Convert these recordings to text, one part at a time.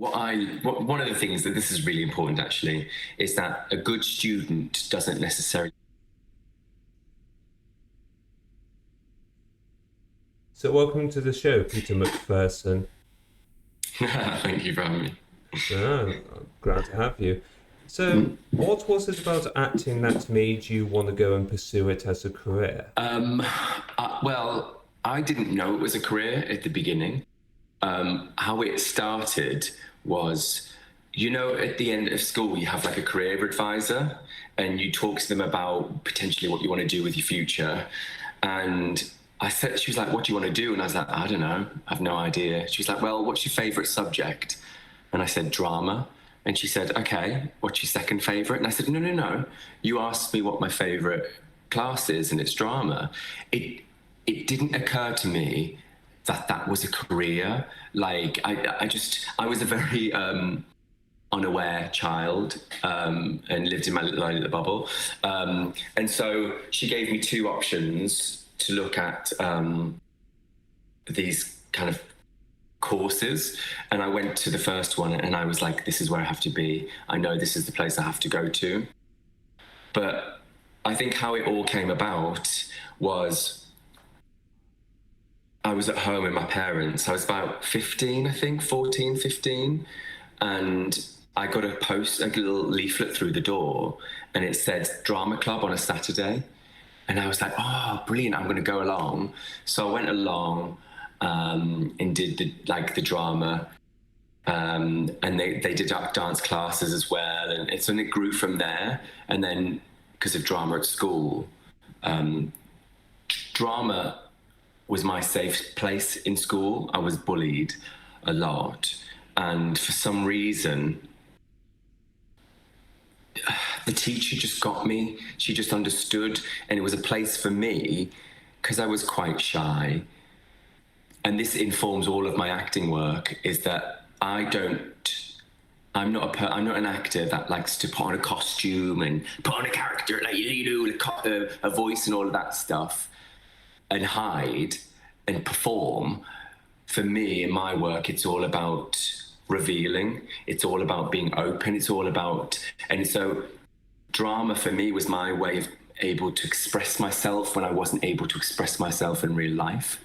One of the things that this is really important actually is that a good student doesn't necessarily. So welcome to the show, Peter McPherson. Thank you for having me. I'm glad to have you. So, what was it about acting that made you want to go and pursue it as a career? Well, I didn't know it was a career at the beginning. How it started was, at the end of school, you have like a career advisor and you talk to them about potentially what you want to do with your future. And she was like, what do you want to do? And I was like, I don't know. I have no idea. She was like, well, what's your favorite subject? And I said, drama. And she said, okay, what's your second favorite? And I said, no, no, no. You asked me what my favorite class is, and it's drama. It didn't occur to me that that was a career. Like, I was a very unaware child, and lived in my little bubble. And so she gave me two options to look at, these kind of courses, and I went to the first one and I was like, this is where I have to be. I know this is the place I have to go to. But I think how it all came about was I was at home with my parents. I was about 15, I think, 14, 15. And I got a little leaflet through the door, and it said drama club on a Saturday. And I was like, oh, brilliant, I'm going to go along. So I went along, and did the drama. And they did dance classes as well. And it grew from there. And then because of drama at school, drama was my safe place in school. I was bullied a lot. And for some reason, the teacher just got me. She just understood. And it was a place for me because I was quite shy. And this informs all of my acting work, is that I'm not an actor that likes to put on a costume and put on a character, like, a voice and all of that stuff, and hide and perform. For me, in my work, it's all about revealing. It's all about being open. And so drama for me was my way of able to express myself when I wasn't able to express myself in real life.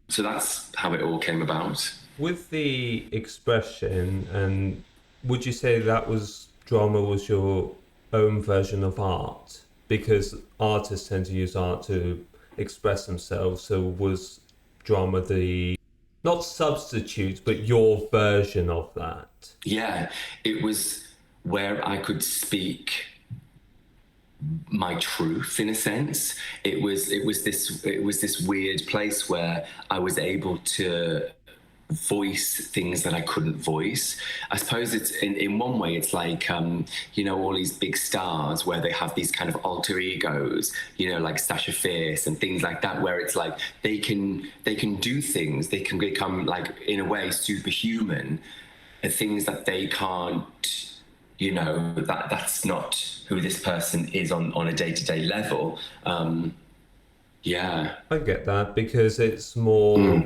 So that's how it all came about. With the expression, and would you say that was drama was your own version of art? Because artists tend to use art to express themselves. So was drama the not substitute, but your version of that? Yeah, it was where I could speak my truth in a sense. It was this weird place where I was able to voice things that I couldn't voice. I suppose it's in one way it's like, all these big stars where they have these kind of alter egos, like Sasha Fierce and things like that, where it's like they can do things, they can become, like, in a way, superhuman, and things that they can't, that's not who this person is on a day-to-day level. Yeah. I get that because it's more.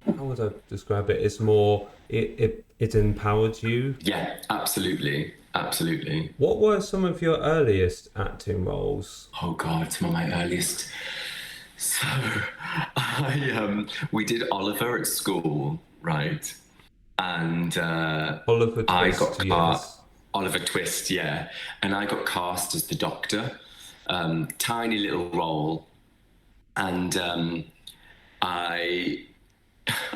How would I describe it? It's more. It empowered you. Yeah, absolutely. Absolutely. What were some of your earliest acting roles? Oh God, some of my earliest. So, we did Oliver at school, right? And Oliver I Twist, got yes. Oliver Twist, yeah, and I got cast as the Doctor. Tiny little role, and I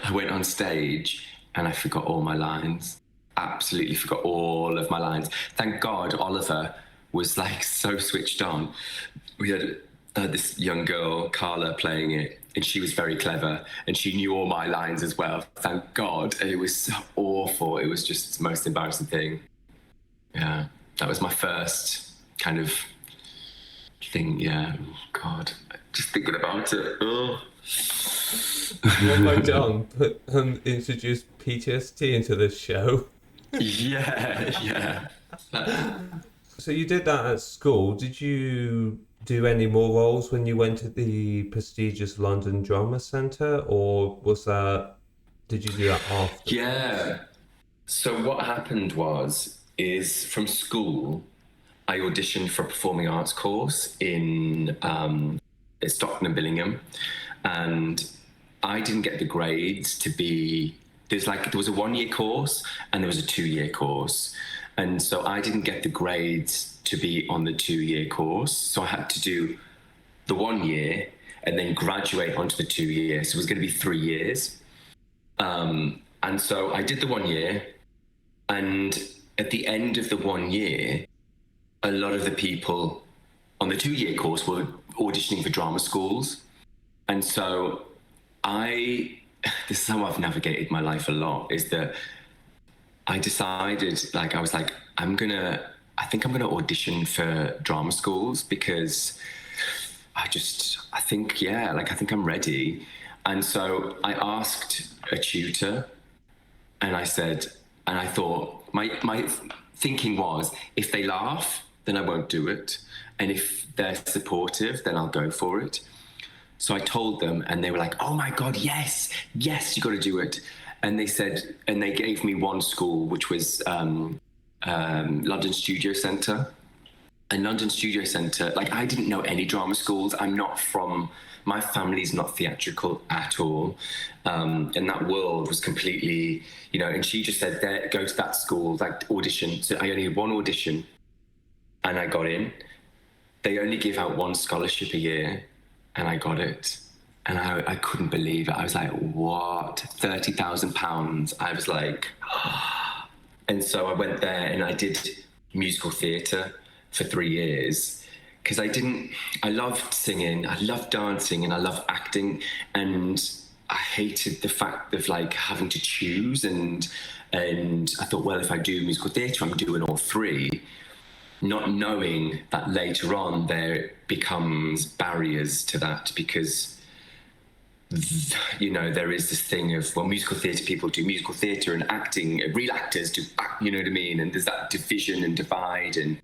I went on stage and I forgot all my lines. Absolutely forgot all of my lines. Thank God Oliver was like so switched on. We had this young girl, Carla, playing it, and she was very clever, and she knew all my lines as well. Thank God. And it was so awful. It was just the most embarrassing thing. Yeah, that was my first kind of thing. Yeah, oh, God, just thinking about it. Oh. What have I done? Introduce PTSD into this show. Yeah, yeah. So you did that at school. Did you do any more roles when you went to the prestigious London Drama Centre, or was that? Did you do that afterwards? Yeah. So what happened is from school, I auditioned for a performing arts course in Stockton and Billingham, and I didn't get the grades to be. There was a 1 year course and there was a 2 year course, and so I didn't get the grades to be on the 2 year course, so I had to do the 1 year and then graduate onto the 2 year. So it was going to be 3 years, and so I did the 1 year, and at the end of the 1 year, a lot of the people on the 2 year course were auditioning for drama schools. And so I, this is how I've navigated my life a lot, is that I decided, like, I was like, I think I'm gonna audition for drama schools because I think, yeah, like, I think I'm ready. And so I asked a tutor and I said, and I thought, my thinking was, if they laugh, then I won't do it. And if they're supportive, then I'll go for it. So I told them, and they were like, "Oh my God, yes, yes, you got to do it." And they said, and they gave me one school, which was London Studio Centre. And London Studio Centre, like, I didn't know any drama schools. I'm not from, my family's not theatrical at all. And that world was completely, and she just said, there, go to that school, like, audition. So I only had one audition and I got in. They only give out one scholarship a year, and I got it. And I couldn't believe it. I was like, what? £30,000. I was like, and so I went there and I did musical theatre for 3 years because I loved singing, I loved dancing, and I loved acting. And I hated the fact of, like, having to choose. And I thought, well, if I do musical theatre, I'm doing all three, not knowing that later on there becomes barriers to that because, there is this thing of, well, musical theatre people do musical theatre and acting, real actors do act, you know what I mean? And there's that division and divide, and,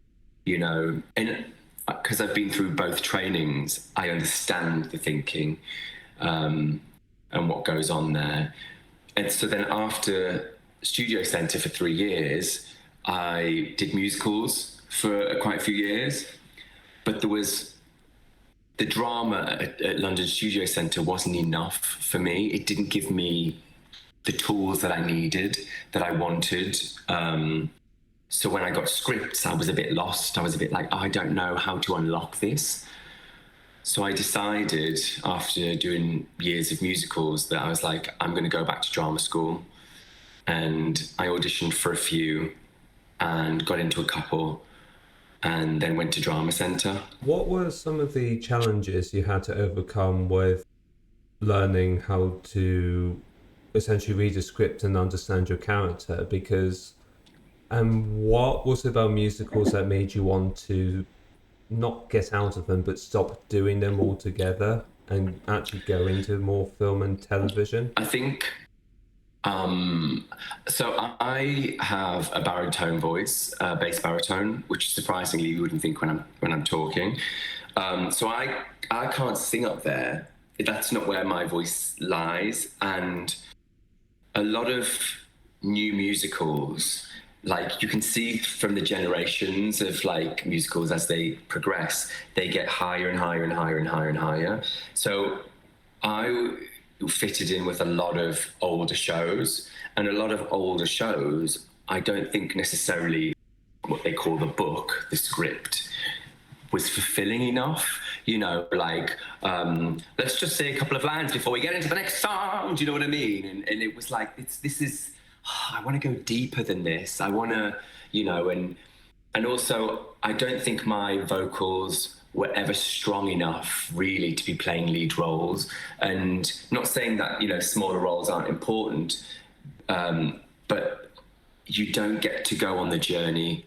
and because I've been through both trainings, I understand the thinking and what goes on there. And so then after Studio Centre for 3 years, I did musicals for quite a few years, but there was the drama at London Studio Centre wasn't enough for me. It didn't give me the tools that I needed, that I wanted. So when I got scripts, I was a bit lost. I was a bit like, I don't know how to unlock this. So I decided, after doing years of musicals, that I was like, I'm going to go back to drama school. And I auditioned for a few and got into a couple, and then went to drama centre. What were some of the challenges you had to overcome with learning how to essentially read a script and understand your character? And what was it about musicals that made you want to not get out of them, but stop doing them altogether and actually go into more film and television? I think so I have a baritone voice, bass baritone, which surprisingly you wouldn't think when I'm talking. So I can't sing up there. That's not where my voice lies. And a lot of new musicals, like, you can see from the generations of, like, musicals as they progress, they get higher and higher and higher and higher and higher. So I fitted in with a lot of older shows, and a lot of older shows, I don't think necessarily what they call the book, the script, was fulfilling enough. Like, let's just say a couple of lines before we get into the next song. Do you know what I mean? And it was like, I want to go deeper than this. I want to, and also, I don't think my vocals were ever strong enough really to be playing lead roles. And not saying that, smaller roles aren't important, but you don't get to go on the journey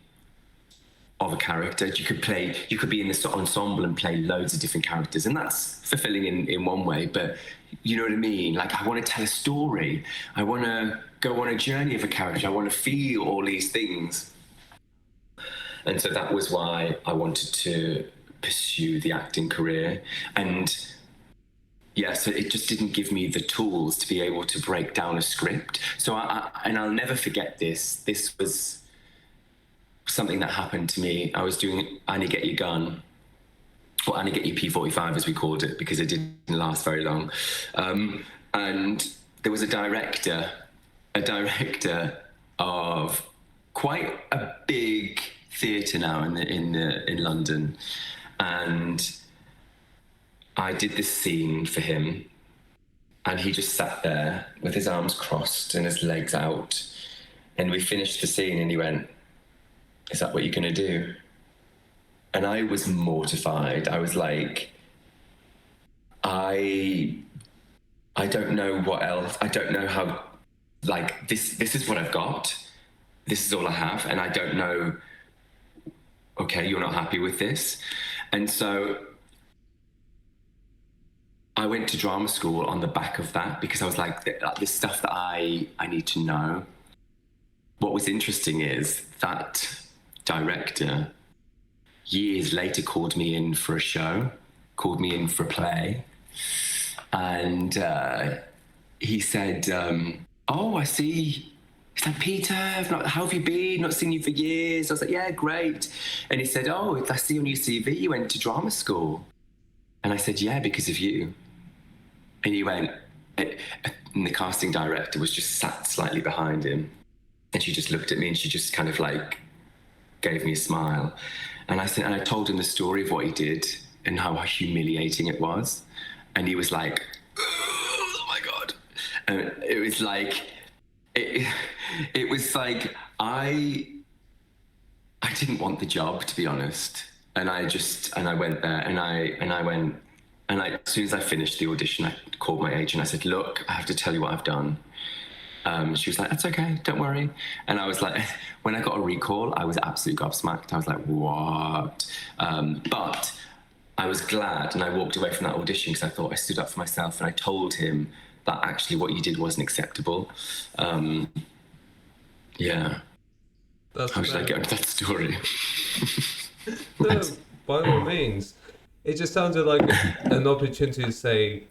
of a character. You could be in this ensemble and play loads of different characters, and that's fulfilling in one way, but you know what I mean? Like, I want to tell a story. I want to go on a journey of a character. I want to feel all these things. And so that was why I wanted to pursue the acting career. And yeah, so it just didn't give me the tools to be able to break down a script. So and I'll never forget this. This was something that happened to me. I was doing Annie Get Your Gun, or Annie Get Your P45 as we called it, because it didn't last very long. And there was a director of quite a big theatre now in London, and I did this scene for him, and he just sat there with his arms crossed and his legs out, and we finished the scene, and he went, "Is that what you're going to do?" And I was mortified. I was like, I don't know what else. I don't know how, like, this is what I've got. This is all I have. And I don't know, okay, you're not happy with this. And so I went to drama school on the back of that, because I was like, this stuff that I need to know. What was interesting is that director years later called me in for a show, called me in for a play. And he said, "Oh, I see. Is that Peter? How have you been? Not seen you for years." I was like, "Yeah, great." And he said, "Oh, I see on your CV you went to drama school." And I said, "Yeah, because of you." And he went, and the casting director was just sat slightly behind him. And she just looked at me, and she just kind of like gave me a smile. And I said, and I told him the story of what he did and how humiliating it was. And he was like, "Oh my God." And it was like, it was like, I didn't want the job, to be honest. And I went there, and as soon as I finished the audition, I called my agent. I said, "Look, I have to tell you what I've done." She was like, "That's okay, don't worry." And I was like, when I got a recall, I was absolutely gobsmacked. I was like, "What?" But I was glad, and I walked away from that audition because I thought I stood up for myself, and I told him that actually what you did wasn't acceptable. Yeah. How should I get into that story? No, by all means. It just sounded like an opportunity to say,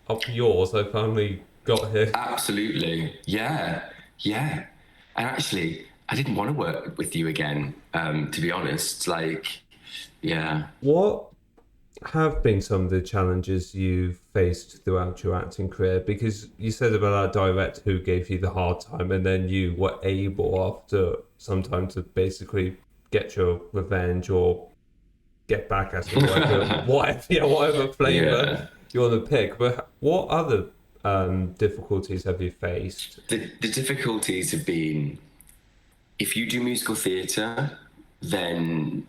"Up yours, I finally got here." Absolutely. Yeah. Yeah. And actually, I didn't want to work with you again, to be honest. Like, yeah. What have been some of the challenges you've faced throughout your acting career? Because you said about that director who gave you the hard time, and then you were able after some time to basically get your revenge or get back at it, whatever flavour you want to pick. But what other difficulties have you faced? The difficulties have been, if you do musical theatre, then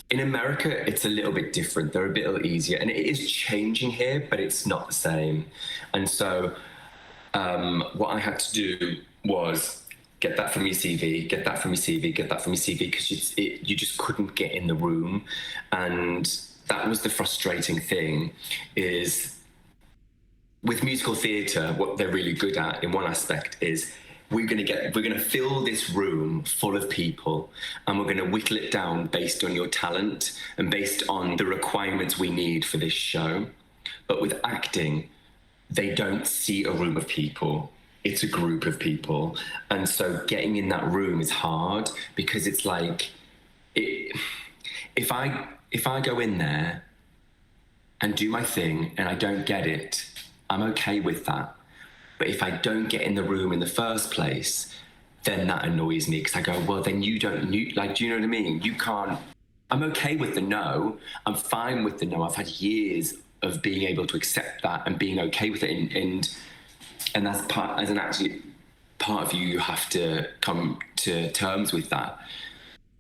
in America, it's a little bit different. They're a bit easier, and it is changing here, but it's not the same. And so what I had to do was get that from your CV, get that from your CV, get that from your CV, because you just couldn't get in the room. And that was the frustrating thing, is with musical theatre, what they're really good at in one aspect is we're going to fill this room full of people, and we're going to whittle it down based on your talent and based on the requirements we need for this show. But with acting, they don't see a room of people. It's a group of people. And so getting in that room is hard, because it's like, if I go in there and do my thing and I don't get it, I'm okay with that. But if I don't get in the room in the first place, then that annoys me, because I go, well, then you don't, like, do you know what I mean? You can't, I'm okay with the no. I'm fine with the no. I've had years of being able to accept that and being okay with it. And that's as an actually part of you have to come to terms with that.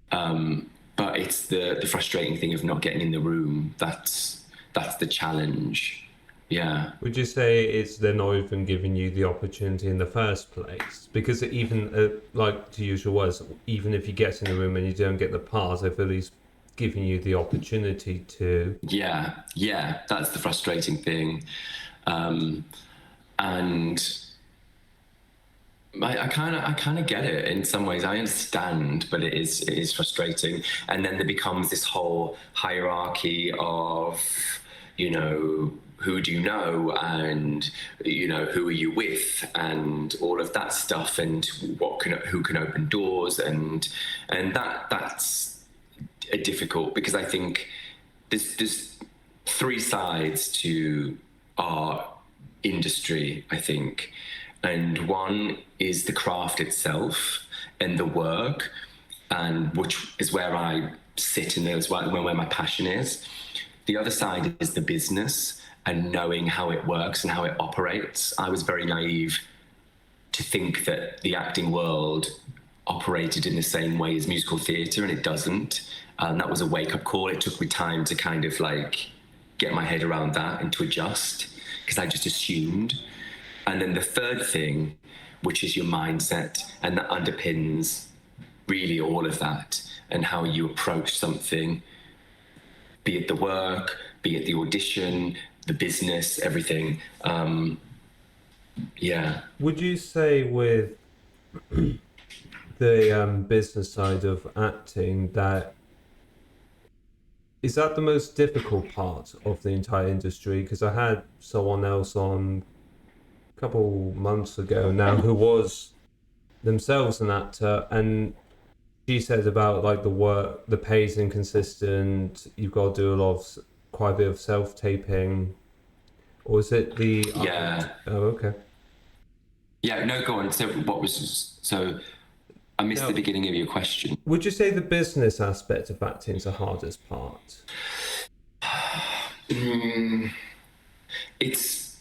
But it's the frustrating thing of not getting in the room. That's the challenge. Yeah. Would you say it's they're not even giving you the opportunity in the first place? Because even, like, to use your words, even if you get in the room and you don't get the part, they've at least given you the opportunity to. Yeah, that's the frustrating thing. And I kind of get it in some ways. I understand, but it is frustrating. And then there becomes this whole hierarchy of, who do you know, and who are you with, and all of that stuff, and who can open doors, and that's difficult, because I think there's three sides to our industry, I think. And one is the craft itself and the work, and which is where I sit, and is where my passion is. The other side is the business and knowing how it works and how it operates. I was very naive to think that the acting world operated in the same way as musical theatre, and it doesn't. That was a wake-up call. It took me time to kind of like get my head around that and to adjust, because I just assumed. And then the third thing, which is your mindset, and that underpins really all of that, and how you approach something, be it the work, be it the audition, the business, everything. Yeah. Would you say with the business side of acting, that is that the most difficult part of the entire industry? Because I had someone else on a couple months ago now who was themselves an actor, and she said about like the work, the pay's inconsistent, you've got to do quite a bit of self-taping. Or is it the... Yeah. Oh, okay. Yeah, no, go on. So I missed the beginning of your question. Would you say the business aspect of acting is the hardest part? It's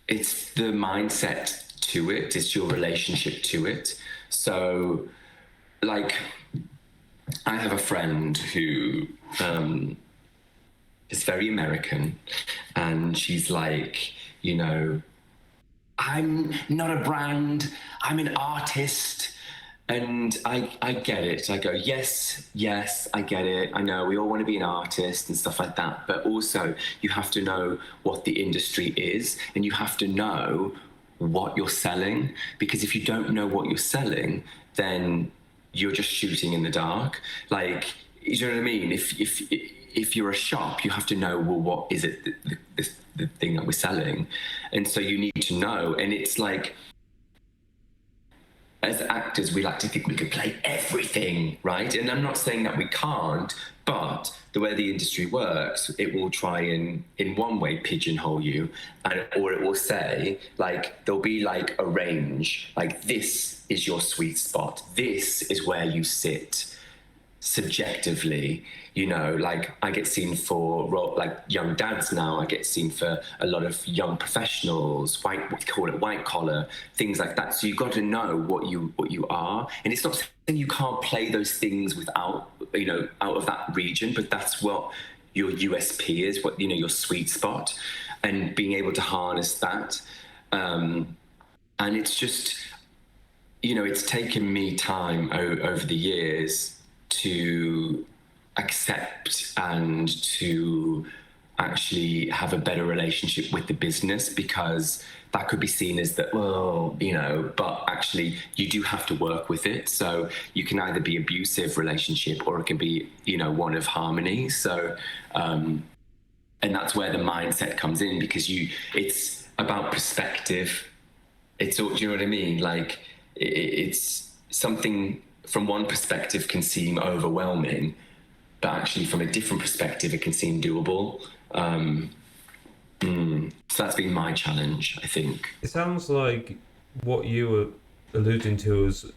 the mindset to it. It's your relationship to it. So, like, I have a friend who is very American, and she's like, I'm not a brand, I'm an artist. And I get it. I go, yes, I get it. I know we all want to be an artist and stuff like that. But also you have to know what the industry is, and you have to know what you're selling. Because if you don't know what you're selling, then you're just shooting in the dark. Like, you know what I mean? If you're a shop, you have to know, well, what is it, the thing that we're selling? And so you need to know. And it's like, as actors, we like to think we can play everything, right? And I'm not saying that we can't, but the way the industry works, it will try and, in one way, pigeonhole you, or it will say, like, there'll be like a range, like, this is your sweet spot, this is where you sit subjectively. Like, I get seen for like young dads now. I get seen for a lot of young professionals, we call it white collar, things like that. So you've got to know what you are, and it's not saying you can't play those things without, out of that region, but that's what your USP is, what your sweet spot, and being able to harness that. And it's just, it's taken me time over the years to accept and to actually have a better relationship with the business, because that could be seen as that, well, but actually you do have to work with it. So you can either be abusive relationship, or it can be, one of harmony. So, and that's where the mindset comes in, because it's about perspective. It's all, do you know what I mean? Like, it's something from one perspective can seem overwhelming, but actually from a different perspective, it can seem doable. So that's been my challenge, I think. It sounds like what you were alluding to is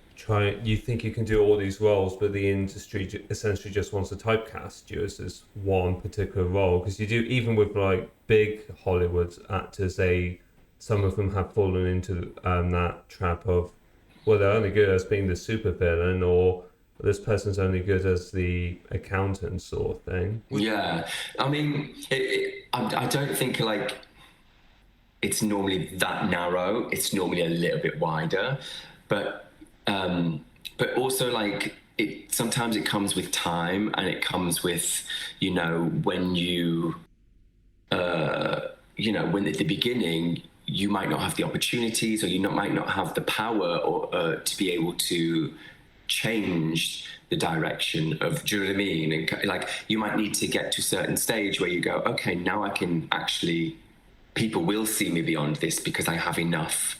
you think you can do all these roles, but the industry essentially just wants to typecast you as this one particular role. Because you do, even with like big Hollywood actors, some of them have fallen into that trap of, well, they're only good as being the supervillain, or this person's only good as the accountant sort of thing. Yeah, I mean, I don't think like it's normally that narrow. It's normally a little bit wider, but also like sometimes it comes with time, and it comes with when when at the beginning you might not have the opportunities, or might not have the power or to be able to change the direction of, do you know what I mean? And like, you might need to get to a certain stage where you go, okay, now I can actually, people will see me beyond this because I have enough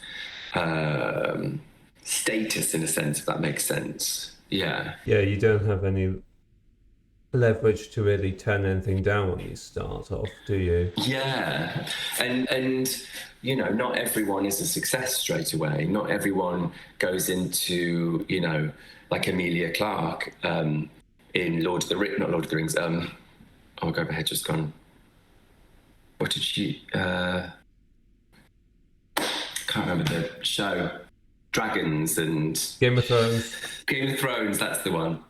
status, in a sense, if that makes sense. Yeah. Yeah, you don't have any leverage to really turn anything down when you start off, do you? Yeah, and you know, not everyone is a success straight away. Not everyone goes into, you know, like Emilia Clarke in Lord of the Rings, not Lord of the Rings. Oh my God, my head just gone. What did she? Can't remember the show. Dragons and Game of Thrones. Game of Thrones. That's the one.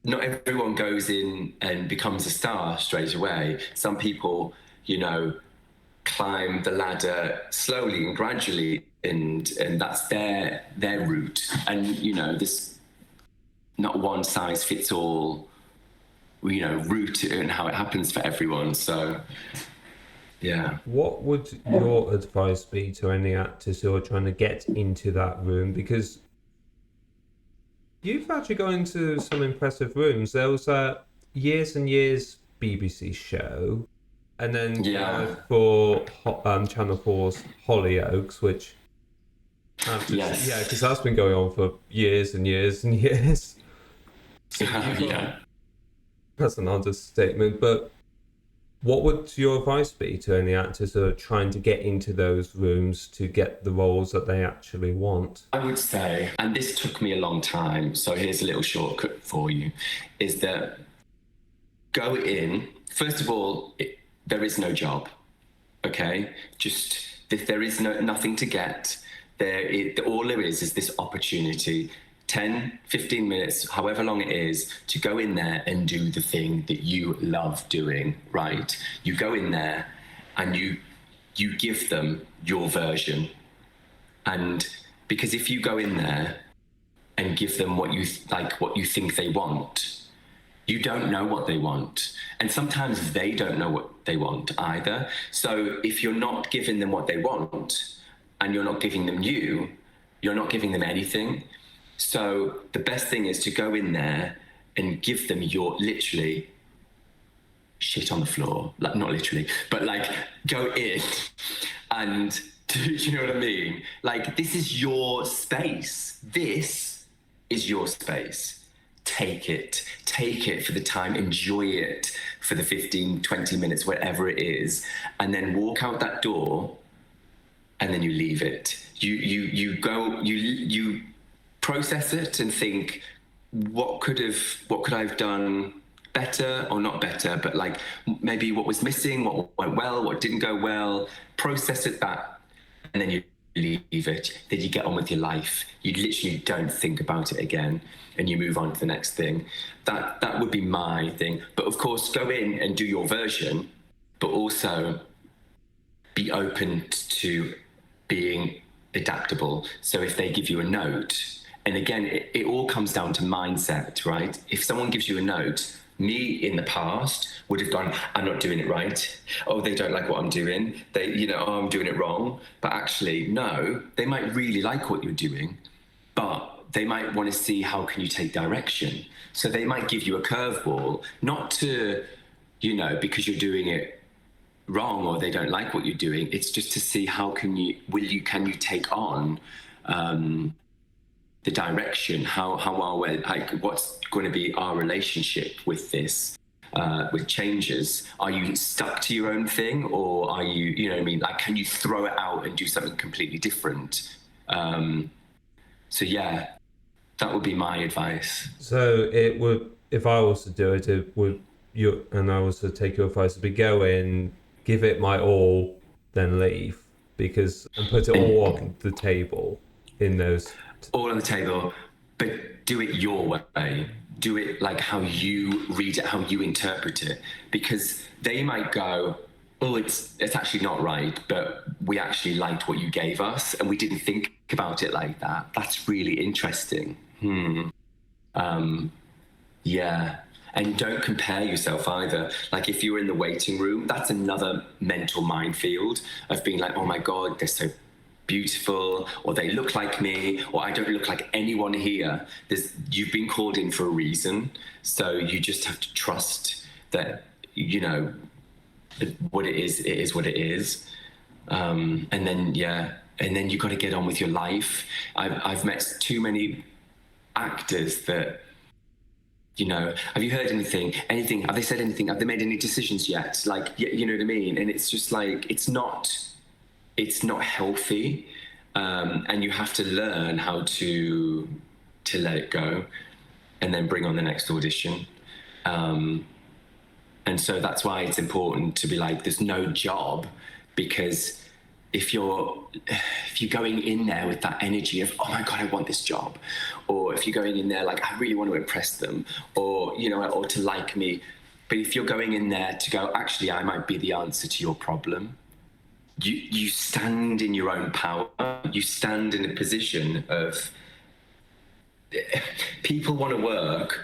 Not everyone goes in and becomes a star straight away. Some people, you know, climb the ladder slowly and gradually, and that's their route. And you know, this not one size fits all, you know, route and how it happens for everyone. So yeah. What would your advice be to any actors who are trying to get into that room? Because you've actually gone into some impressive rooms. There was a years and years BBC show, and then for Channel 4's Hollyoaks, which Yes. yeah, because that's been going on for years and years and years. So Yeah. That's an understatement, but what would your advice be to any actors who are trying to get into those rooms to get the roles that they actually want? I would say, and this took me a long time, so here's a little shortcut for you, is that go in, first of all, there is no job, okay? Just, there is nothing to get. All there is this opportunity, 10, 15 minutes, however long it is, to go in there and do the thing that you love doing, right? You go in there and you give them your version. And because if you go in there and give them what you think they want, you don't know what they want. And sometimes they don't know what they want either. So if you're not giving them what they want and you're not giving them you're not giving them anything. So the best thing is to go in there and give them your literally shit on the floor. Like, not literally, but like go in and do you know what I mean? Like, this is your space. This is your space. Take it for the time, enjoy it for the 15, 20 minutes, whatever it is, and then walk out that door and then you leave it. You go, you process it and think, what could I have done better or not better, but like maybe what was missing, what went well, what didn't go well, process it that, and then you leave it. Then you get on with your life. You literally don't think about it again and you move on to the next thing. That would be my thing. But of course, go in and do your version, but also be open to being adaptable. So if they give you a note, and again, it all comes down to mindset, right? If someone gives you a note, me in the past would have gone, I'm not doing it right. Oh, they don't like what I'm doing. Oh, I'm doing it wrong. But actually, no, they might really like what you're doing, but they might want to see how can you take direction. So they might give you a curveball, not to, because you're doing it wrong or they don't like what you're doing. It's just to see how can you take on the direction, how are we, like, what's going to be our relationship with this, with changes? Are you stuck to your own thing, or are you, like, can you throw it out and do something completely different? So yeah, that would be my advice. So it would, if I was to do it, and I was to take your advice, would be go in, give it my all, then leave, and put it all on the table in those. All on the table, but do it your way. Do it like how you read it, how you interpret it, because they might go, oh, it's actually not right, but we actually liked what you gave us and we didn't think about it like that. That's really interesting. Yeah. And don't compare yourself either. Like, if you're in the waiting room, that's another mental minefield of being like, oh my God, they're so beautiful, or they look like me, or I don't look like anyone here. You've been called in for a reason, so you just have to trust that, you know, what it is what it is. And then you got to get on with your life. I've met too many actors that, you know, have you heard anything? Have they said anything? Have they made any decisions yet? Like, you know what I mean? And it's just like, it's not healthy. And you have to learn how to let it go and then bring on the next audition. And so that's why it's important to be like, there's no job, because if you're going in there with that energy of, oh my God, I want this job, or if you're going in there like, I really want to impress them, or, you know, or to like me, but if you're going in there to go, actually, I might be the answer to your problem, you stand in your own power. You stand in a position of, people want to work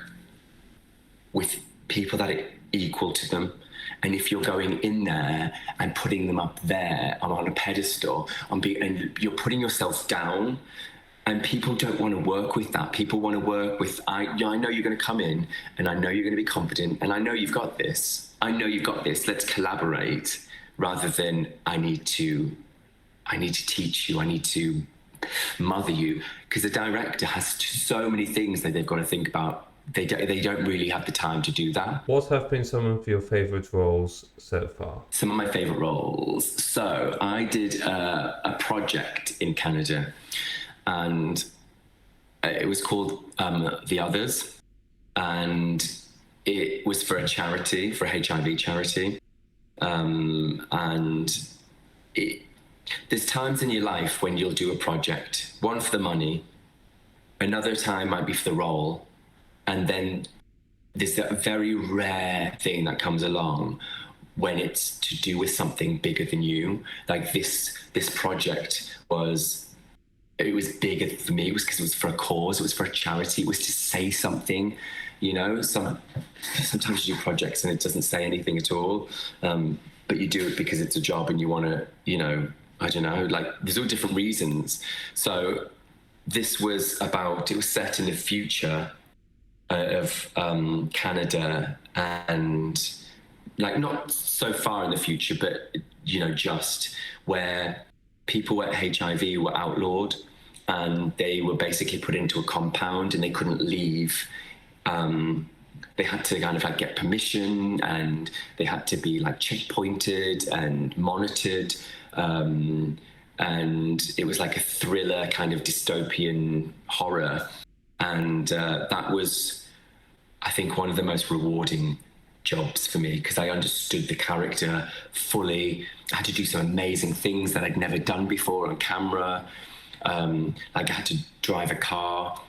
with people that are equal to them. And if you're going in there and putting them up there on a pedestal, and you're putting yourself down, and people don't want to work with that. People want to work with, I know you're going to come in, and I know you're going to be confident, and I know you've got this. Let's collaborate, rather than I need to teach you. I need to mother you, because the director has so many things that they've got to think about. They don't really have the time to do that. What have been some of your favourite roles so far? Some of my favourite roles. So I did a project in Canada, and it was called The Others, and it was for a charity, for a HIV charity. There's times in your life when you'll do a project, one for the money, another time might be for the role, and then there's that very rare thing that comes along when it's to do with something bigger than you. Like this project was bigger for me. It was because it was for a cause. It was for a charity. It was to say something. You know, sometimes you do projects and it doesn't say anything at all, but you do it because it's a job and you want to, you know, I don't know, like there's all different reasons. So this was it was set in the future of Canada, and like not so far in the future, but, you know, just where people with HIV were outlawed, and they were basically put into a compound and they couldn't leave. They had to kind of like get permission, and they had to be like checkpointed and monitored. And it was like a thriller kind of dystopian horror. And that was, I think, one of the most rewarding jobs for me, because I understood the character fully. I had to do some amazing things that I'd never done before on camera. Like I had to drive a car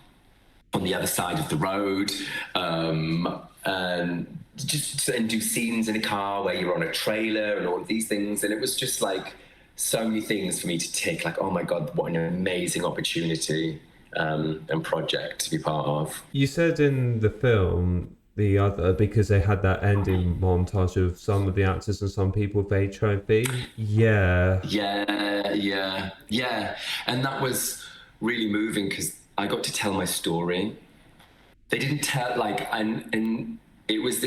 on the other side of the road, and do scenes in a car where you're on a trailer and all of these things. And it was just like so many things for me to take, like, oh my God, what an amazing opportunity and project to be part of. You said in the film The Other, because they had that ending montage of some of the actors and some people with HIV. Yeah. And that was really moving, because I got to tell my story. They didn't tell, like, and it was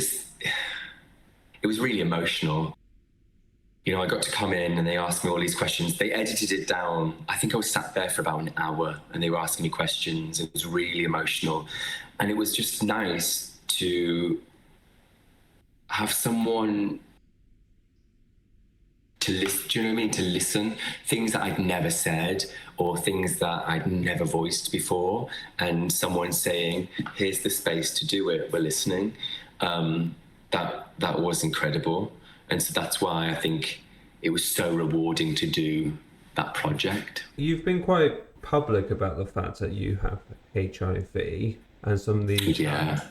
really emotional. You know, I got to come in and they asked me all these questions. They edited it down. I think I was sat there for about an hour and they were asking me questions. It was really emotional. And it was just nice to have someone to listen, do you know what I mean? To listen, things that I'd never said or things that I'd never voiced before, and someone saying, here's the space to do it, we're listening. That was incredible. And so that's why I think it was so rewarding to do that project. You've been quite public about the fact that you have HIV and some of the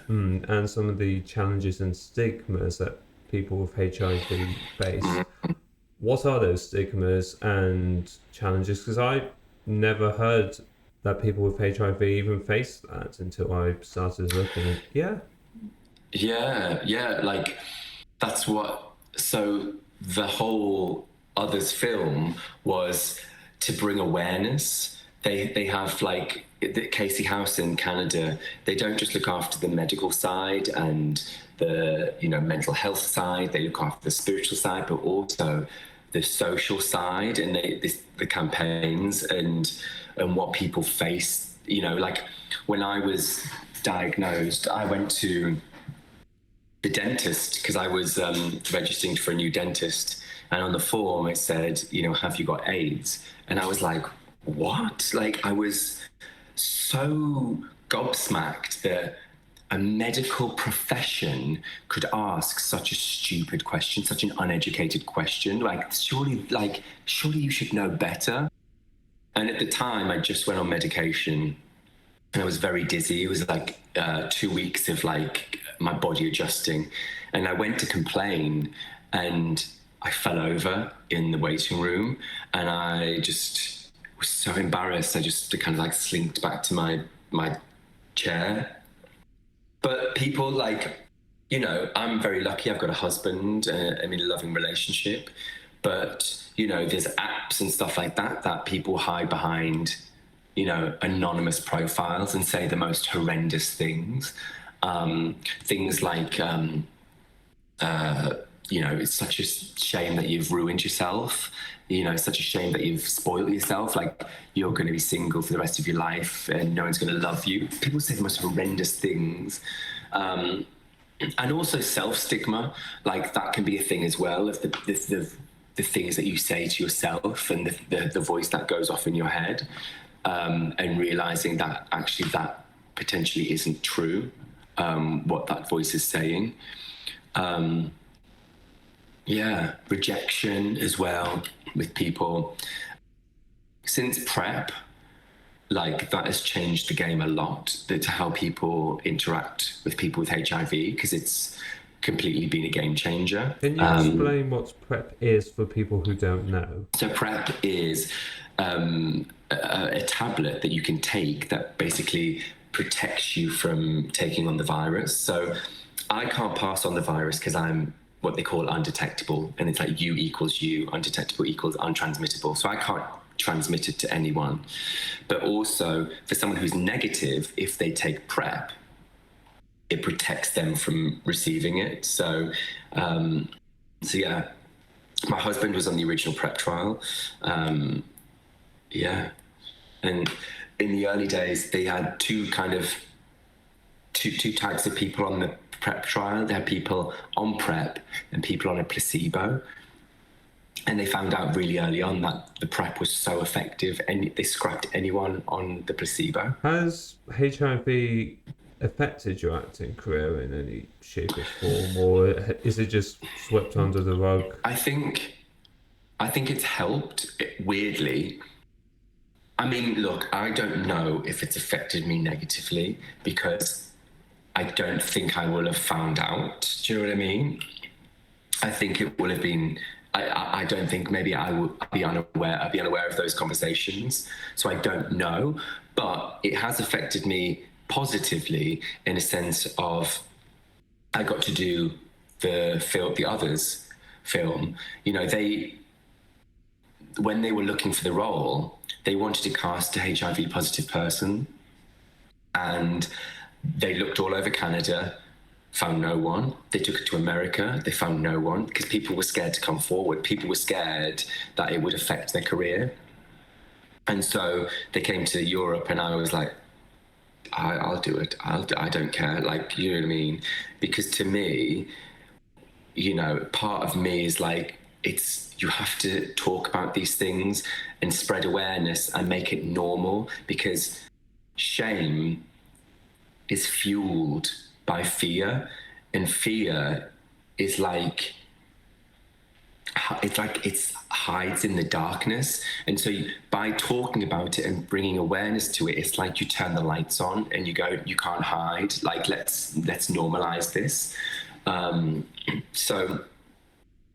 and some of the challenges and stigmas that people with HIV face. What are those stigmas and challenges? Because I never heard that people with HIV even face that until I started looking. Like that's what. So the whole Others film was to bring awareness. They have like the Casey House in Canada. They don't just look after the medical side and the mental health side. They look after the spiritual side, but also the social side, and the campaigns and what people face. Like when I was diagnosed, I went to the dentist because I was registering for a new dentist, and on the form it said, have you got AIDS? And I was like, what? Like, I was so gobsmacked that a medical profession could ask such a stupid question, such an uneducated question. Surely you should know better. And at the time, I just went on medication and I was very dizzy. It was like 2 weeks of like my body adjusting. And I went to complain and I fell over in the waiting room, and I just was so embarrassed. I just kind of like slinked back to my chair. But people I'm very lucky. I've got a husband. I'm in a loving relationship. But, there's apps and stuff like that people hide behind, anonymous profiles and say the most horrendous things. Things like, it's such a shame that you've ruined yourself. It's such a shame that you've spoiled yourself. Like, you're going to be single for the rest of your life and no one's going to love you. People say the most horrendous things. And also self-stigma, like that can be a thing as well. If the things that you say to yourself and the voice that goes off in your head, and realizing that actually that potentially isn't true, what that voice is saying. Rejection as well with people. Since PrEP, like that has changed the game a lot, to how people interact with people with HIV, because it's completely been a game changer. Can you explain what PrEP is for people who don't know? So PrEP is a tablet that you can take that basically protects you from taking on the virus. So I can't pass on the virus because I'm what they call undetectable, and it's like U equals U, undetectable equals untransmittable. So I can't transmit it to anyone. But also for someone who's negative, if they take PrEP, it protects them from receiving it. So yeah, my husband was on the original PrEP trial. And in the early days, they had two types of people on the PrEP trial. They had people on PrEP and people on a placebo. And they found out really early on that the PrEP was so effective, and they scrapped anyone on the placebo. Has HIV affected your acting career in any shape or form, or is it just swept under the rug? I think it's helped, weirdly. I mean, look, I don't know if it's affected me negatively because I don't think I will have found out. Do you know what I mean? I think it will have been. I don't think maybe I would be unaware. I'd be unaware of those conversations, so I don't know. But it has affected me positively in a sense of I got to do the Others film. When they were looking for the role, they wanted to cast a HIV positive person, and they looked all over Canada, found no one. They took it to America, they found no one, because people were scared to come forward. People were scared that it would affect their career. And so they came to Europe, and I was like, I'll do it. I don't care. Like, you know what I mean? Because to me, part of me is like, you have to talk about these things and spread awareness and make it normal, because shame is fueled by fear, and fear is like it hides in the darkness. And so by talking about it and bringing awareness to it, it's like you turn the lights on and you go, you can't hide, like let's normalize this.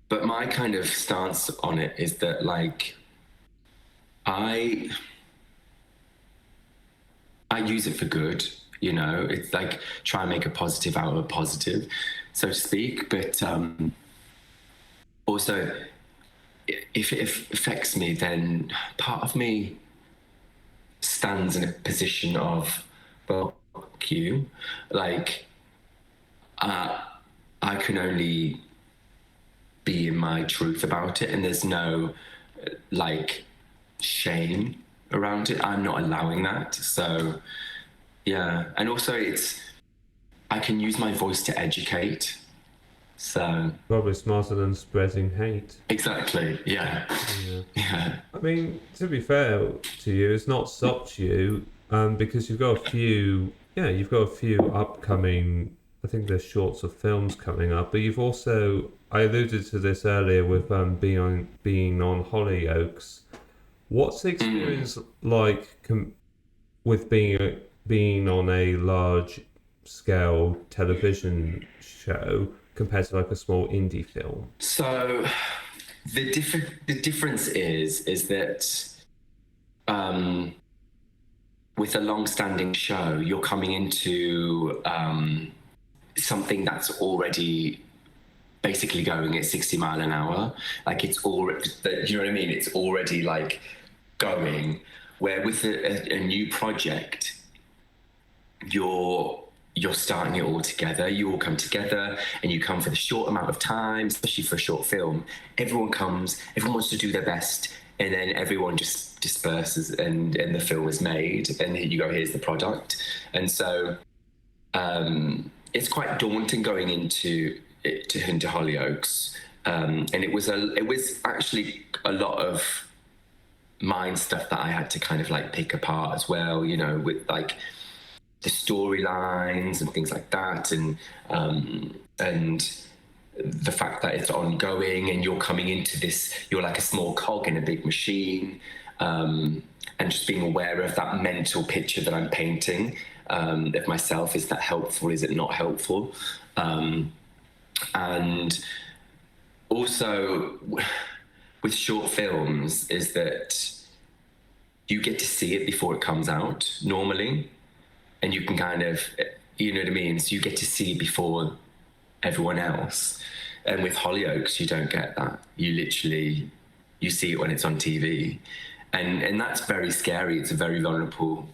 But my kind of stance on it is that, like, I use it for good, it's like try and make a positive out of a positive, so to speak. But also if it affects me, then part of me stands in a position of, well, fuck you. Like, I can only be in my truth about it, and there's no like shame around it. I'm not allowing that. So yeah, and also I can use my voice to educate. So Probably smarter than spreading hate. exactly, yeah, Yeah. yeah. I mean, to be fair to you, it's not stopped you, because you've got a few upcoming, I think there's shorts of films coming up, but you've also, I alluded to this earlier with being on Hollyoaks. What's the experience like with being on a large scale television show compared to like a small indie film? So the difference is that with a long-standing show, you're coming into something that's already basically going at 60 mile an hour. Like it's already, you know what I mean? It's already like going. Where with a new project, you're starting it all together. You all come together and you come for the short amount of time, especially for a short film. Everyone comes, everyone wants to do their best, and then everyone just disperses and the film is made, and you go, here's the product. And so it's quite daunting going into Hollyoaks. And it was actually a lot of mind stuff that I had to kind of like pick apart as well, you know, with like the storylines and things like that, and the fact that it's ongoing and you're coming into this, you're like a small cog in a big machine, and just being aware of that mental picture that I'm painting of myself. Is that helpful? Is it not helpful? And also with short films is that you get to see it before it comes out normally, and you can kind of, you know what I mean? So you get to see it before everyone else. And with Hollyoaks, you don't get that. You see it when it's on TV. And that's very scary. It's a very vulnerable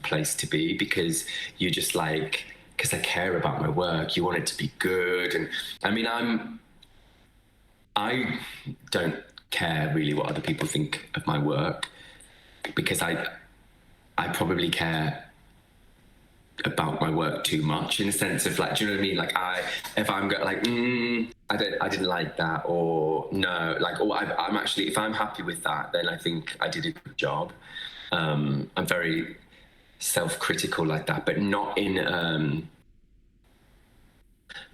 place to be, because you're just like, because I care about my work, you want it to be good. And I mean, I don't care really what other people think of my work, because I probably care about my work too much, in a sense of like, do you know what I mean? Like if I'm like, I didn't like that, or no, like, or I'm actually, if I'm happy with that, then I think I did a good job. I'm very self-critical like that, but not in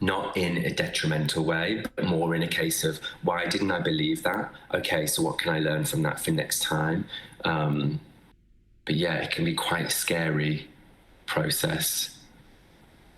a detrimental way, but more in a case of, why didn't I believe that? Okay, so what can I learn from that for next time? But yeah, it can be quite a scary process,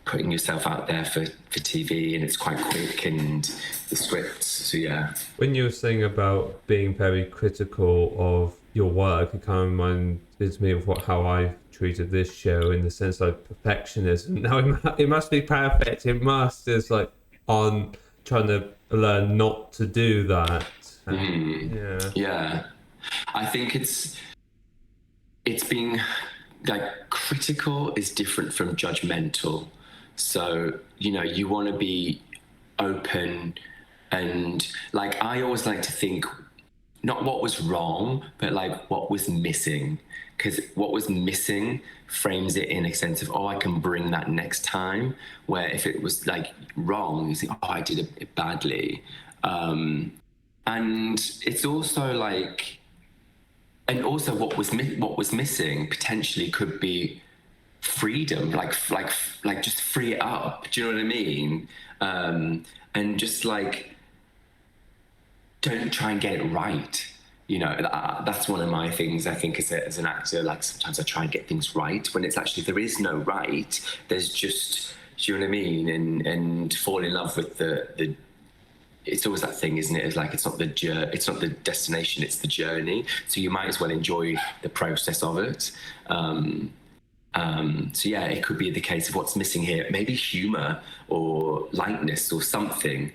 putting yourself out there for TV, and it's quite quick, and the scripts. So yeah. When you were saying about being very critical of your work, it kind of reminded me of how I treated this show, in the sense of perfectionism. Now it must be perfect. It must. It's like on trying to learn not to do that. Yeah. I think it's being like, critical is different from judgmental. So, you know, you want to be open, and like, I always like to think not what was wrong, but like what was missing, because what was missing frames it in a sense of, oh, I can bring that next time. Where if it was like wrong, you think, oh, I did it badly. And it's also like, and also what was missing potentially could be freedom, like just free it up. Do you know what I mean? And just like, don't try and get it right. You know, that's one of my things, I think, as an actor. Like, sometimes I try and get things right when it's actually, there is no right. There's just, do you know what I mean? And fall in love with the it's always that thing, isn't it? It's like, it's not the destination, it's the journey. So you might as well enjoy the process of it. So yeah, it could be the case of what's missing here, maybe humor or lightness or something.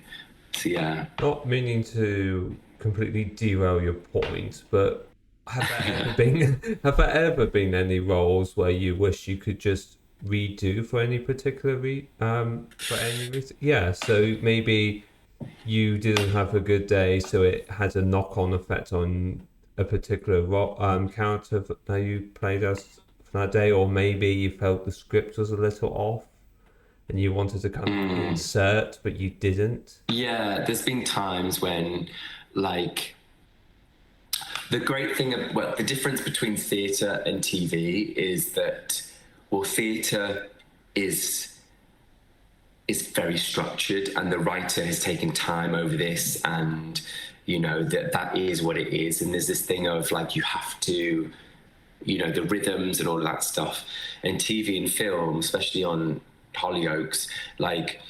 So yeah. Not meaning to completely derail your point, but have there ever been any roles where you wish you could just redo for any particular for any reason? Yeah, so maybe you didn't have a good day, so it had a knock-on effect on a particular character that you played as for that day, or maybe you felt the script was a little off and you wanted to kind of insert, but you didn't. Yeah, there's been times when, like, the great thing, well, the difference between theatre and TV is that, well, theatre is very structured, and the writer has taken time over this, and you know that is what it is. And there's this thing of like you have to, you know, the rhythms and all of that stuff. And TV and film, especially on Hollyoaks, like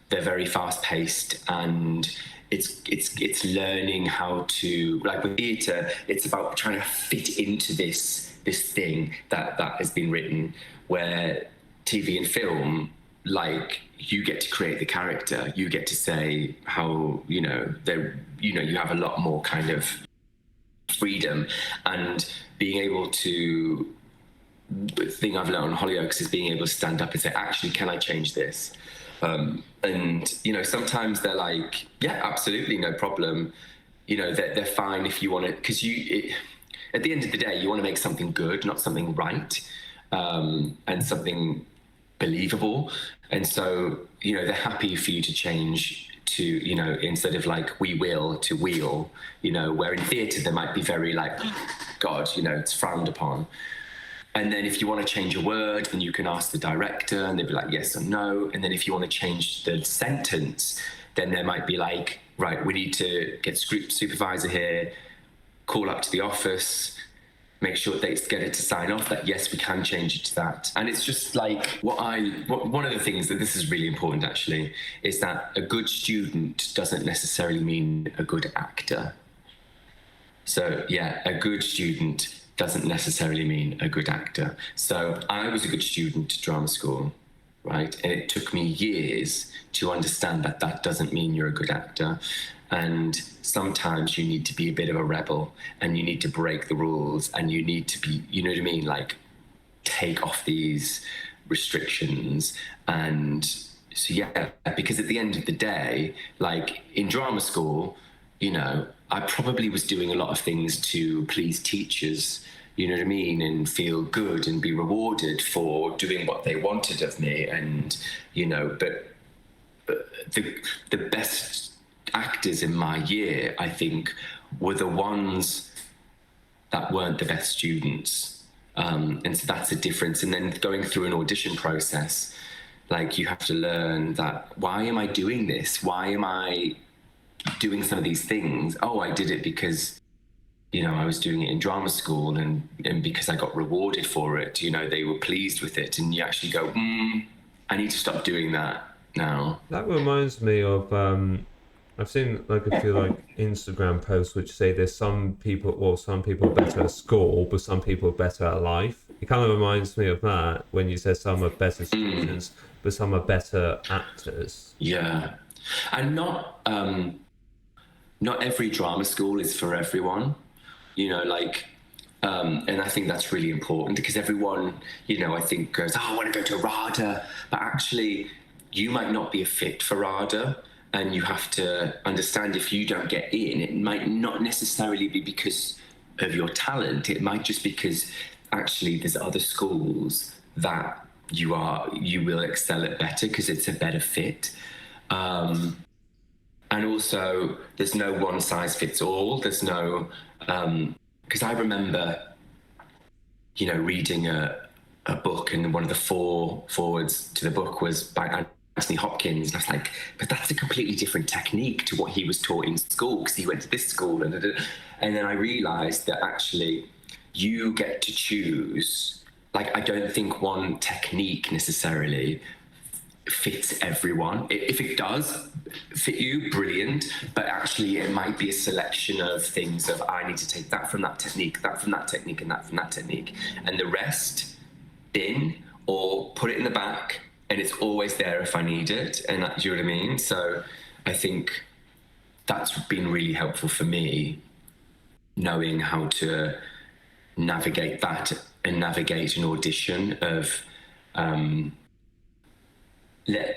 they're very fast paced, and it's learning how to, like with theatre, it's about trying to fit into this thing that has been written, where TV and film, like you get to create the character, you get to say how, you know, you have a lot more kind of freedom. And being able to, the thing I've learned on Hollyoaks is being able to stand up and say, actually, can I change this? And you know, sometimes they're like, yeah, absolutely, no problem. You know, they're fine if you want to, because at the end of the day, you want to make something good, not something right, and something believable. And so, you know, they're happy for you to change to, you know, instead of like we will to we'll, you know, where in theatre there might be very like, God, you know, it's frowned upon. And then if you want to change a word, then you can ask the director and they'll be like, yes or no. And then if you want to change the sentence, then there might be like, right, we need to get script supervisor here, call up to the office, make sure they get it to sign off that, yes, we can change it to that. And it's just like one of the things that this is really important actually, is that a good student doesn't necessarily mean a good actor. So yeah, a good student doesn't necessarily mean a good actor. So I was a good student at drama school, right? And it took me years to understand that that doesn't mean you're a good actor. And sometimes you need to be a bit of a rebel and you need to break the rules and you need to be, you know what I mean? Like take off these restrictions. And so, yeah, because at the end of the day, like in drama school, you know, I probably was doing a lot of things to please teachers, you know what I mean, and feel good and be rewarded for doing what they wanted of me. And, you know, but the best actors in my year, I think, were the ones that weren't the best students. And so that's a difference. And then going through an audition process, like you have to learn that, why am I doing this? Why am I doing some of these things? Oh, I did it because, you know, I was doing it in drama school and because I got rewarded for it, you know, they were pleased with it. And you actually go, I need to stop doing that now. That reminds me of I've seen like a few like Instagram posts which say there's some people better at school, but some people are better at life. It kind of reminds me of that when you said some are better students, but some are better actors. Yeah, and not every drama school is for everyone, you know, like, and I think that's really important because everyone, you know, I think goes, oh, I want to go to RADA, but actually you might not be a fit for RADA, and you have to understand if you don't get in, it might not necessarily be because of your talent, it might just because actually there's other schools that you will excel at better because it's a better fit. And also, there's no one size fits all. There's no, because I remember, you know, reading a book, and one of the forewords to the book was by Anthony Hopkins, and I was like, but that's a completely different technique to what he was taught in school because he went to this school, and then I realised that actually you get to choose. Like, I don't think one technique necessarily fits everyone. If it does fit you, brilliant, but actually it might be a selection of things of, I need to take that from that technique, that from that technique, and that from that technique, and the rest bin or put it in the back, and it's always there if I need it. And do you know what I mean? So I think that's been really helpful for me, knowing how to navigate that and navigate an audition of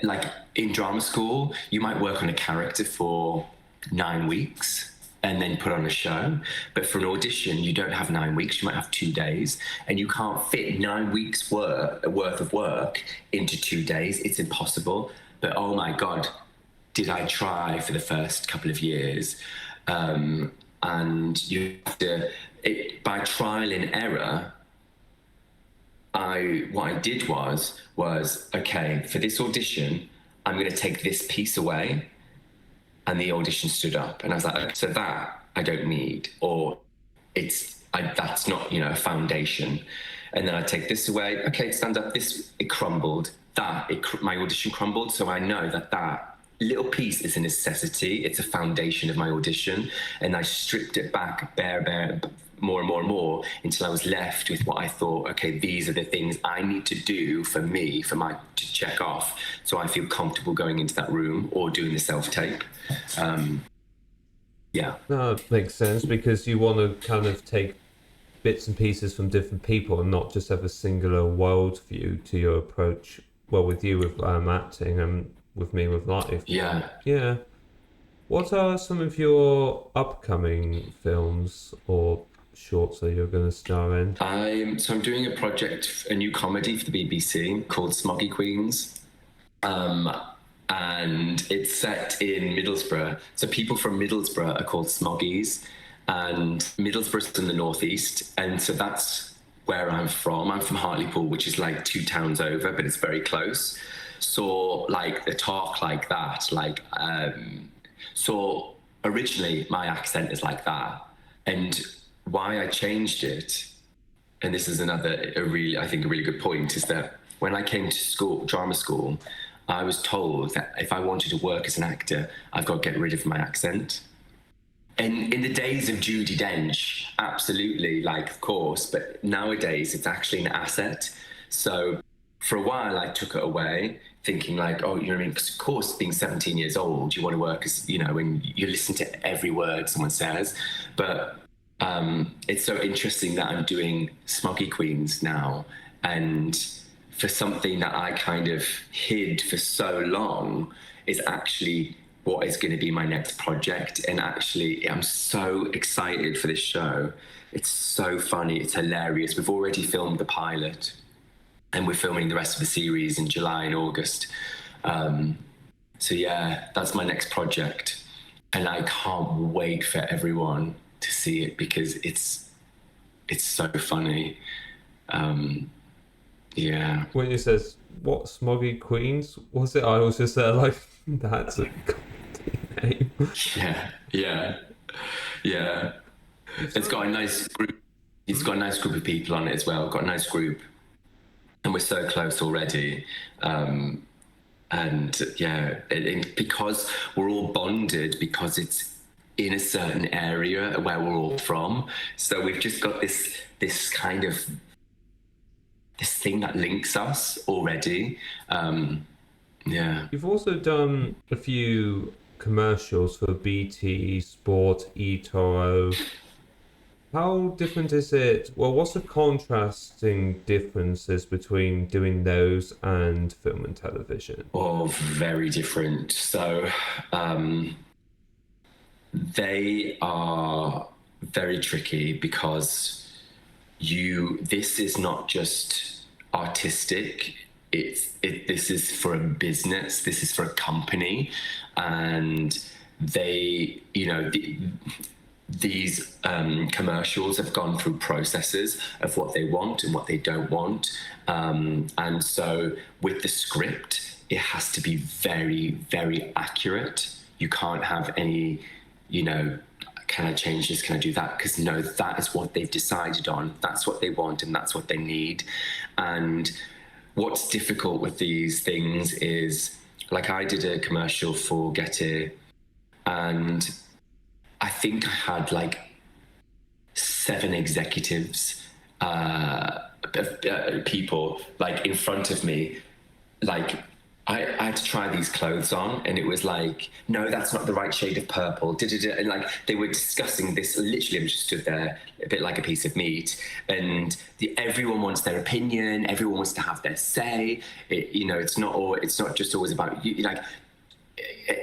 like in drama school, you might work on a character for 9 weeks and then put on a show. But for an audition, you don't have 9 weeks, you might have 2 days, and you can't fit 9 weeks worth of work into 2 days. It's impossible. But oh my God, did I try for the first couple of years. And you have to, by trial and error, what I did was okay, for this audition, I'm going to take this piece away, and the audition stood up, and I was like, okay, so that I don't need, or that's not, a foundation. And then I take this away, okay, stand up, this, it crumbled, my audition crumbled, so I know that little piece is a necessity, it's a foundation of my audition, and I stripped it back bare, more and more and more, until I was left with what I thought, okay, these are the things I need to do for me, to check off, so I feel comfortable going into that room or doing the self-tape. Yeah. No, that makes sense, because you want to kind of take bits and pieces from different people and not just have a singular worldview to your approach. Well, with you with acting, and with me with life. Yeah. What are some of your upcoming films or shorts that you're going to star in? I'm doing a new comedy for the BBC called Smoggy Queens. And it's set in Middlesbrough. So people from Middlesbrough are called Smoggies, and Middlesbrough's in the northeast, and so that's where I'm from. I'm from Hartlepool, which is like 2 towns over, but it's very close. So like the talk like that, so originally my accent is like that, and why I changed it, and this is a really good point, is that when I came to drama school, I was told that if I wanted to work as an actor, I've got to get rid of my accent. And in the days of Judi Dench, absolutely, of course, but nowadays it's actually an asset. So for a while I took it away, thinking oh, you know what I mean? Because of course, being 17 years old, you want to work as, when you listen to every word someone says. But it's so interesting that I'm doing Smoggy Queens now, and for something that I kind of hid for so long is actually what is going to be my next project. And actually, I'm so excited for this show. It's so funny, it's hilarious. We've already filmed the pilot, and we're filming the rest of the series in July and August. So yeah, that's my next project. And I can't wait for everyone to see it, because it's so funny. Yeah. When you says, what, Smoggy Queens? Was it? I was just there that's a name. Yeah. It's got a nice group. It's got a nice group of people on it as well. Got a nice group. And we're so close already. And yeah, because we're all bonded, because it's in a certain area where we're all from. So we've just got this kind of this thing that links us already. Yeah. You've also done a few commercials for BT Sport, eToro. How different is it? Well, what's the contrasting differences between doing those and film and television? Oh, very different. So they are very tricky, because this is not just artistic. This is for a business. This is for a company, and they, these commercials have gone through processes of what they want and what they don't want, and so with the script, it has to be very, very accurate. You can't have any, can I change this? Can I do that? Because no, that is what they've decided on. That's what they want, and that's what they need. And what's difficult with these things is, I did a commercial for Getty, and I think I had 7 executives, people in front of me, I had to try these clothes on, and it was like, no, that's not the right shade of purple. And like they were discussing this. Literally, I just stood there, a bit like a piece of meat. And everyone wants their opinion. Everyone wants to have their say. It's not just always about you. Like,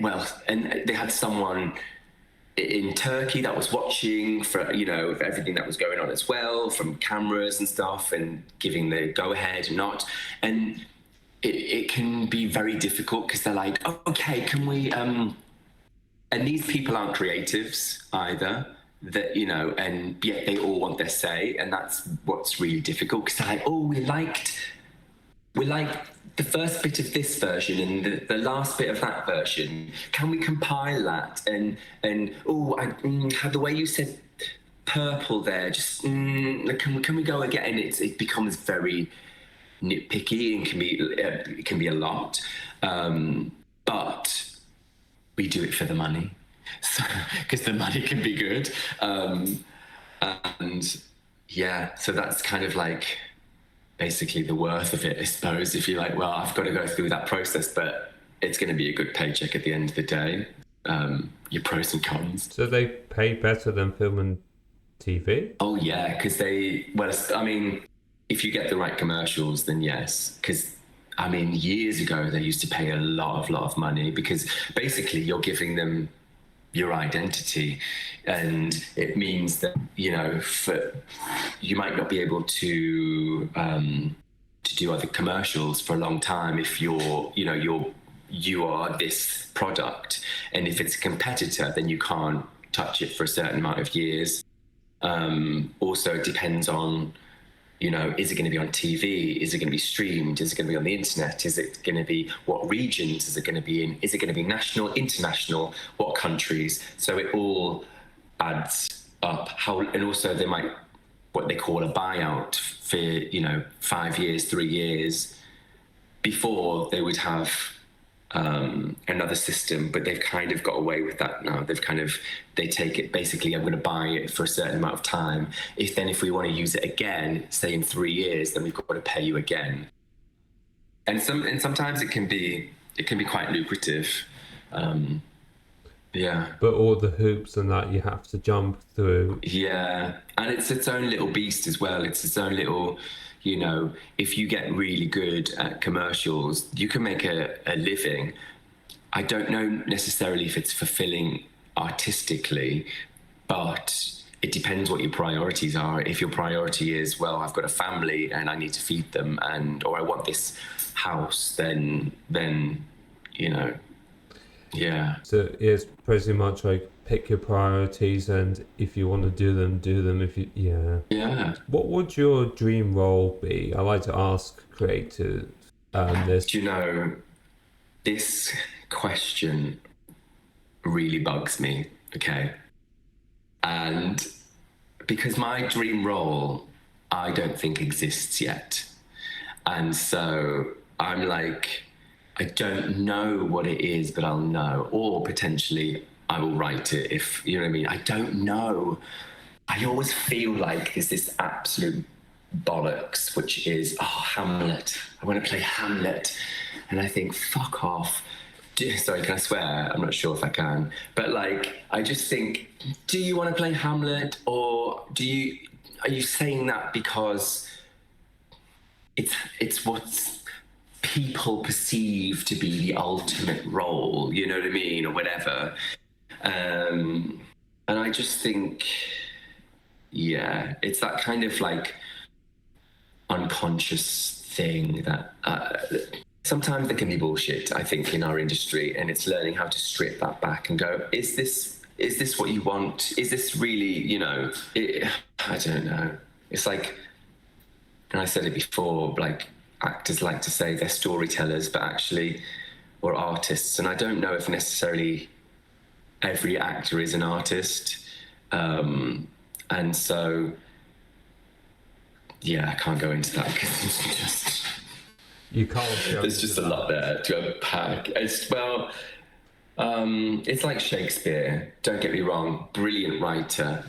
well, and they had someone in Turkey that was watching for everything that was going on as well, from cameras and stuff, and giving the go ahead and not. And it can be very difficult because they're like, oh, okay, can we? And these people aren't creatives either. And yet they all want their say, and that's what's really difficult. Because they're like, oh, we liked the first bit of this version and the last bit of that version. Can we compile that? And the way you said purple there, just can we go again? It becomes very nitpicky and it can be a lot, but we do it for the money, because the money can be good, and yeah, so that's kind of like basically the worth of it, I suppose. If you're like, well, I've got to go through that process, but it's going to be a good paycheck at the end of the day. Your pros and cons. So they pay better than film and TV? Oh yeah, because if you get the right commercials, then yes. Because, years ago, they used to pay a lot of money, because basically you're giving them your identity. And it means that, you might not be able to do other commercials for a long time if you are this product. And if it's a competitor, then you can't touch it for a certain amount of years. Also, it depends on, is it going to be on TV? Is it going to be streamed? Is it going to be on the internet? Is it going to be, what regions is it going to be in? Is it going to be national, international? What countries? So it all adds up. And also they might, what they call a buyout for, 5 years, 3 years before they would have another system, but they've kind of got away with that now. They take it, basically, I'm going to buy it for a certain amount of time. If we want to use it again, say in 3 years, then we've got to pay you again. And sometimes it can be quite lucrative. Yeah. But all the hoops and that you have to jump through. Yeah. And it's its own little beast as well. It's its own little, if you get really good at commercials, you can make a living. I don't know necessarily if it's fulfilling artistically, but it depends what your priorities are. If your priority is, well, I've got a family and I need to feed them, or I want this house, then yeah. So it's pretty much like pick your priorities, and if you want to do them, do them. Yeah. What would your dream role be? I like to ask creators this. This question really bugs me. Okay, and because my dream role, I don't think exists yet, and so I'm like, I don't know what it is, but I'll know. Or potentially I will write it, if you know what I mean. I don't know. I always feel like there's this absolute bollocks, which is, Hamlet. I want to play Hamlet. And I think, fuck off. Sorry, can I swear? I'm not sure if I can. But I just think, do you want to play Hamlet? Or are you saying that because it's what's people perceive to be the ultimate role, you know what I mean, or whatever. And I just think, yeah, it's that kind of unconscious thing that sometimes there can be bullshit, I think, in our industry, and it's learning how to strip that back and go, is this what you want? Is this really, I don't know. It's like, and I said it before, actors like to say they're storytellers, but actually, or artists. And I don't know if necessarily every actor is an artist. And so, yeah, I can't go into that because it's just... You can't. There's just a lot there to unpack. It's like Shakespeare, don't get me wrong, brilliant writer.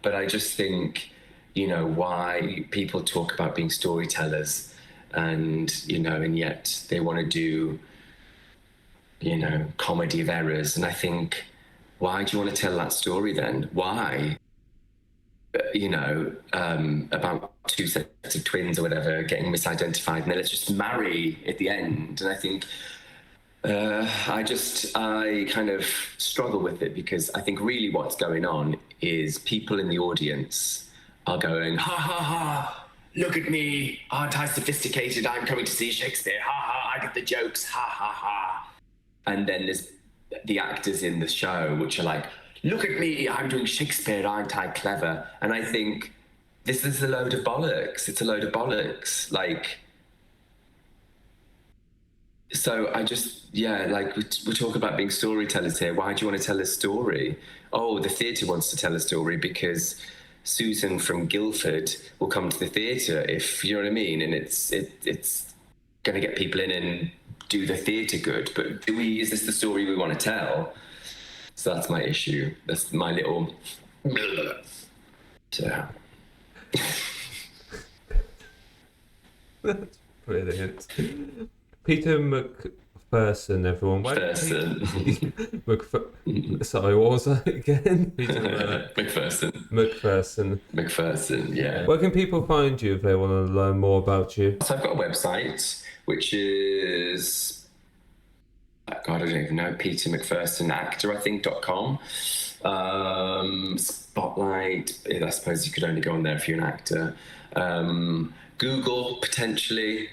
But I just think, why people talk about being storytellers, and and yet they want to do comedy of errors. And I think, why do you want to tell that story then? Why? About two sets of twins or whatever getting misidentified, and then let's just marry at the end. And I think I kind of struggle with it, because I think really what's going on is people in the audience are going, ha ha ha, look at me, aren't I sophisticated? I'm coming to see Shakespeare, ha ha, I get the jokes, ha ha ha. And then there's the actors in the show which are like, look at me, I'm doing Shakespeare, aren't I clever? And I think this is a load of bollocks. It's a load of bollocks. Like, so I just, like we talk about being storytellers here. Why do you want to tell a story? Oh, the theatre wants to tell a story because Susan from Guildford will come to the theatre, if you know what I mean. And it's going to get people in and do the theatre good. But is this the story we want to tell? So that's my issue. That's my little. So. That's brilliant. Peter McPherson, everyone. Sorry, what was that again? Peter McPherson, yeah. Where can people find you if they want to learn more about you? So I've got a website, which is, God, I don't even know, Peter McPherson actor, I think, .com. Spotlight, I suppose you could only go on there if you're an actor. Google, potentially.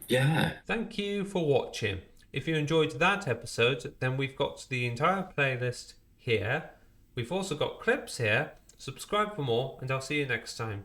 Yeah. Thank you for watching. If you enjoyed that episode, then we've got the entire playlist here. We've also got clips here. Subscribe for more, and I'll see you next time.